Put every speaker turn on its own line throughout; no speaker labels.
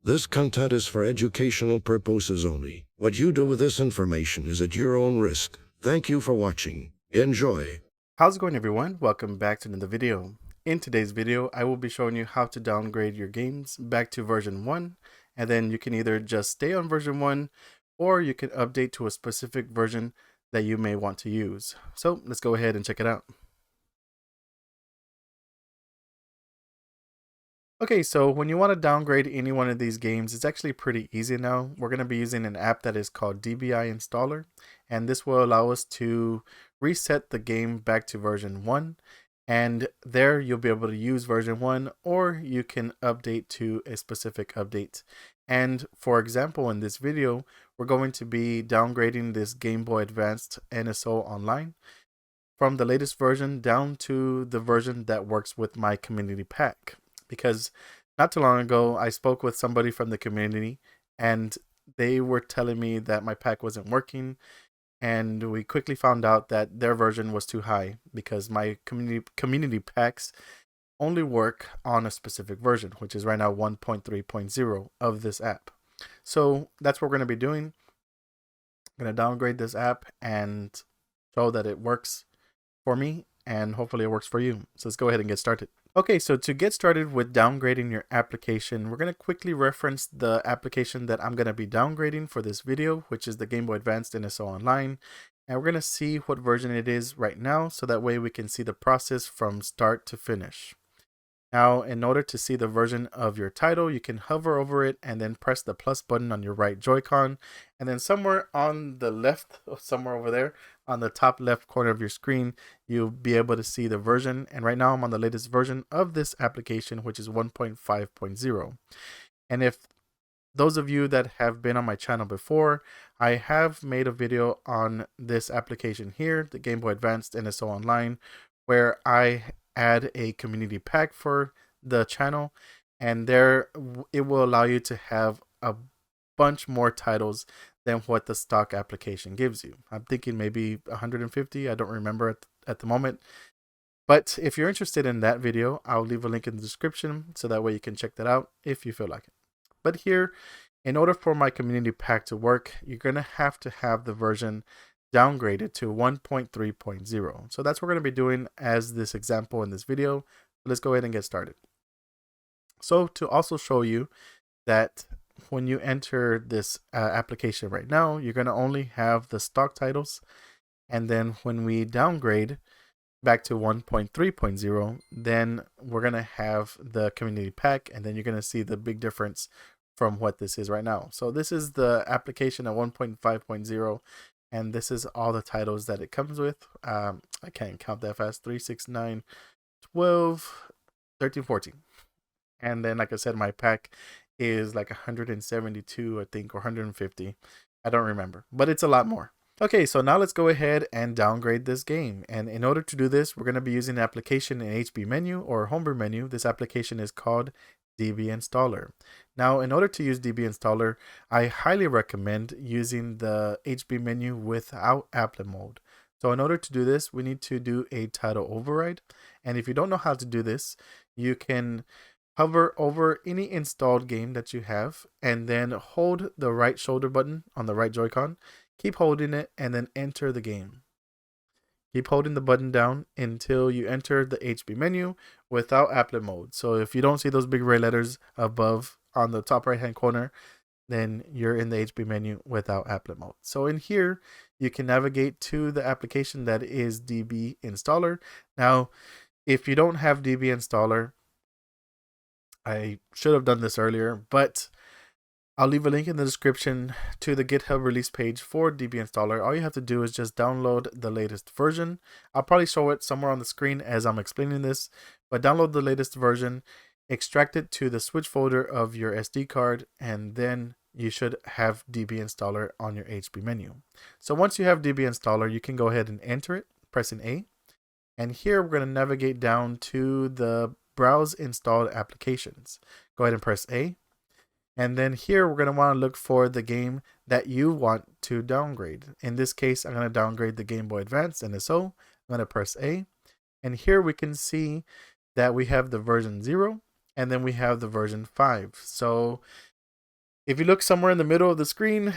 This content is for educational purposes only. What you do with this information is at your own risk. Thank you for watching. Enjoy.
How's it going, everyone? Welcome back to another video. In today's video, I will be showing you how to downgrade your games back to version 1, and then you can either just stay on version 1 or you can update to a specific version that you may want to use. So let's go ahead and check it out. Okay, so when you want to downgrade any one of these games, it's actually pretty easy now. We're going to be using an app that is called Dbi.nro, and this will allow us to reset the game back to version 1. And there you'll be able to use version 1, or you can update to a specific update. And for example, in this video, we're going to be downgrading this Game Boy Advanced NSO Online from the latest version down to the version that works with my community pack. Because not too long ago, I spoke with somebody from the community and they were telling me that my pack wasn't working. And we quickly found out that their version was too high because my community packs only work on a specific version, which is right now 1.3.0 of this app. So that's what we're going to be doing. I'm going to downgrade this app and show that it works for me, and hopefully it works for you. So let's go ahead and get started. Okay, so to get started with downgrading your application, we're going to quickly reference the application that I'm going to be downgrading for this video, which is the Game Boy Advanced NSO Online. And we're going to see what version it is right now, so that way we can see the process from start to finish. Now, in order to see the version of your title, you can hover over it and then press the plus button on your right Joy-Con. And then somewhere on the left, somewhere over there, on the top left corner of your screen, you'll be able to see the version. And right now I'm on the latest version of this application, which is 1.5.0. And if those of you that have been on my channel before, I have made a video on this application here, the Game Boy Advanced NSO Online, where I add a community pack for the channel, and there it will allow you to have a bunch more titles than what the stock application gives you. I'm thinking maybe 150, I don't remember at the moment. But if you're interested in that video, I'll leave a link in the description so that way you can check that out if you feel like it. But here, in order for my community pack to work, you're going to have the version downgraded to 1.3.0. So that's what we're going to be doing as this example in this video. Let's go ahead and get started. So to also show you that when you enter this application right now, you're going to only have the stock titles. And then when we downgrade back to 1.3.0, then we're going to have the community pack, and then you're going to see the big difference from what this is right now. So this is the application at 1.5.0. and this is all the titles that it comes with. I can't count that fast. 3, 6, 9, 12, 13, 14. And then, like I said, my pack is like 172, I think, or 150. I don't remember, but it's a lot more. Okay, so now let's go ahead and downgrade this game. And in order to do this, we're going to be using the application in HB menu or homebrew menu. This application is called DB Installer. Now, in order to use DB Installer, I highly recommend using the HB menu without applet mode. So in order to do this, we need to do a title override. And if you don't know how to do this, you can hover over any installed game that you have and then hold the right shoulder button on the right Joy-Con. Keep holding it and then enter the game. Keep holding the button down until you enter the HB menu without applet mode. So if you don't see those big red letters above on the top right hand corner, then you're in the HB menu without applet mode. So in here, you can navigate to the application that is DB Installer. Now, if you don't have DB Installer, I should have done this earlier, but I'll leave a link in the description to the GitHub release page for DB Installer. All you have to do is just download the latest version. I'll probably show it somewhere on the screen as I'm explaining this, but download the latest version, extract it to the switch folder of your SD card, and then you should have DB Installer on your HB menu. So once you have DB Installer, you can go ahead and enter it, pressing A. And here we're going to navigate down to the Browse Installed Applications. Go ahead and press A. And then here we're going to want to look for the game that you want to downgrade. In this case, I'm going to downgrade the Game Boy Advance NSO. I'm going to press A. And here we can see that we have the version 0 and then we have the version 5. So If you look somewhere in the middle of the screen,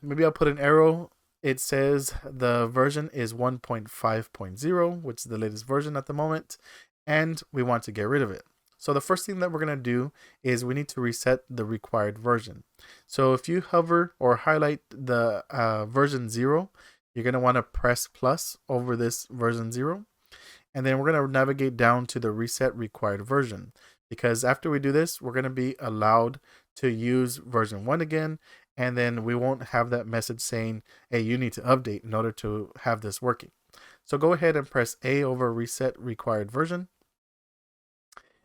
maybe I'll put an arrow. It says the version is 1.5.0, which is the latest version at the moment, and we want to get rid of it. So the first thing that we're going to do is we need to reset the required version. So if you hover or highlight the version 0, you're going to want to press plus over this version 0. And then we're going to navigate down to the reset required version, because after we do this, we're going to be allowed to use version 1 again, and then we won't have that message saying, hey, you need to update in order to have this working. So go ahead and press A over reset required version.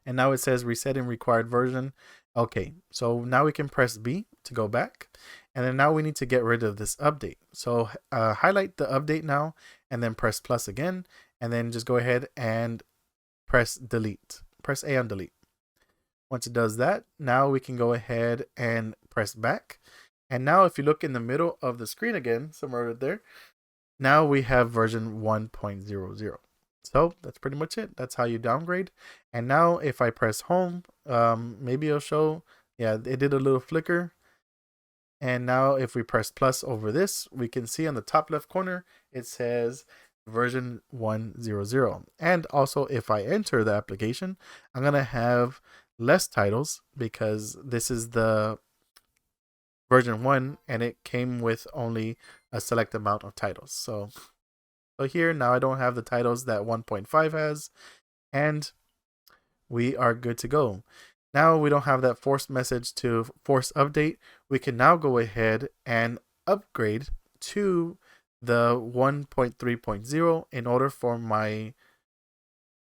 And now it says resetting required version. Okay, so now we can press B to go back. And then now we need to get rid of this update. So highlight the update now and then press plus again. And then just go ahead and press delete. Press A on delete. Once it does that, now we can go ahead and press back. And now if you look in the middle of the screen again, somewhere right there, now we have version 1.00. So that's pretty much it. That's how you downgrade. And now if I press home, maybe it'll show, yeah, it did a little flicker. And now if we press plus over this, we can see on the top left corner, it says version 1.00. And also if I enter the application, I'm going to have less titles because this is the version 1 and it came with only a select amount of titles. So here now I don't have the titles that 1.5 has, and we are good to go. Now we don't have that force message to force update. We can now go ahead and upgrade to the 1.3.0 in order for my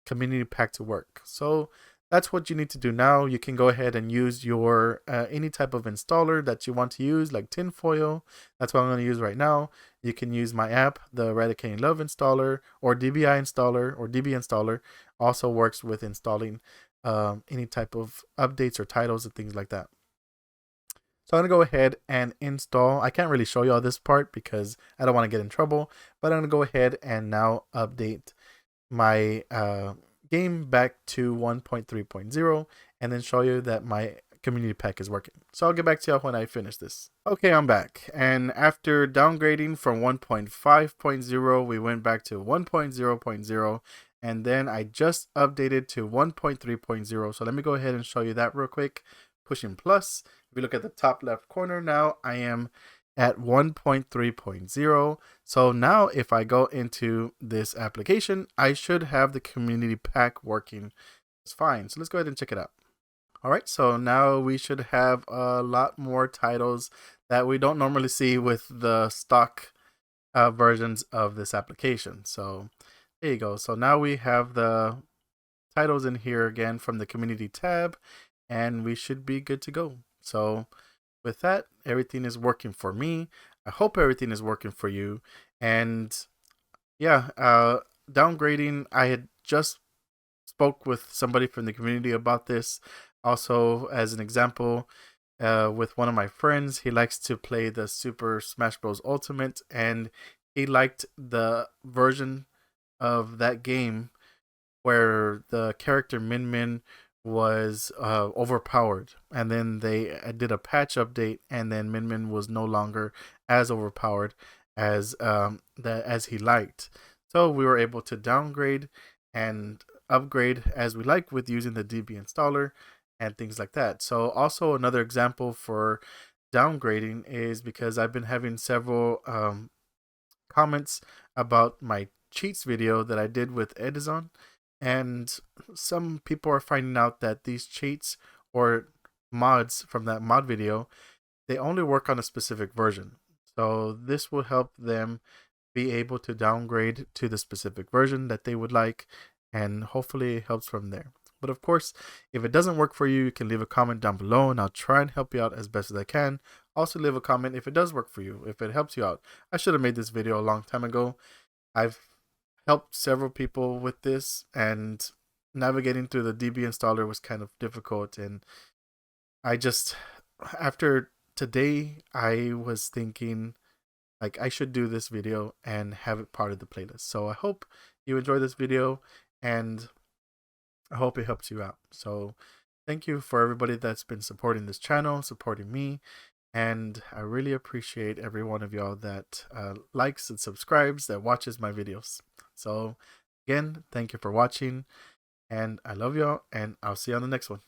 community pack to work. So that's what you need to do now. You can go ahead and use your any type of installer that you want to use, like tinfoil. That's what I'm going to use right now. You can use my app, the eradicatinglove installer, or Dbi installer, or Db installer. Also works with installing any type of updates or titles and things like that. So I'm going to go ahead and install. I can't really show you all this part because I don't want to get in trouble, but I'm going to go ahead and now update my game back to 1.3.0 and then show you that my community pack is working. So I'll get back to you when I finish this. Okay, I'm back. And after downgrading from 1.5.0, we went back to 1.0.0. And then I just updated to 1.3.0. So let me go ahead and show you that real quick. Pushing plus. If you look at the top left corner now, I am at 1.3.0. So now if I go into this application, I should have the community pack working just fine. So let's go ahead and check it out. All right, so now we should have a lot more titles that we don't normally see with the stock versions of this application. So there you go. So now we have the titles in here again from the community tab, and we should be good to go. So with that, everything is working for me. I hope everything is working for you. And yeah, downgrading, I had just spoke with somebody from the community about this. Also, as an example, with one of my friends, he likes to play the Super Smash Bros. Ultimate, and he liked the version of that game where the character Min Min was overpowered, and then they did a patch update, and then Min Min was no longer as overpowered as as he liked. So we were able to downgrade and upgrade as we like with using the DB installer and things like that. So also another example for downgrading is because I've been having several comments about my cheats video that I did with Edison. And some people are finding out that these cheats or mods from that mod video, they only work on a specific version. So this will help them be able to downgrade to the specific version that they would like, and hopefully it helps from there. But of course, if it doesn't work for you, you can leave a comment down below and I'll try and help you out as best as I can. Also leave a comment if it does work for you, if it helps you out. I should have made this video a long time ago. I've helped several people with this, and navigating through the DB installer was kind of difficult. And I just, after today, I was thinking like I should do this video and have it part of the playlist. So I hope you enjoy this video, and I hope it helps you out. So thank you for everybody that's been supporting this channel, supporting me. And I really appreciate every one of y'all that likes and subscribes, that watches my videos. So again, thank you for watching, and I love y'all, and I'll see you on the next one.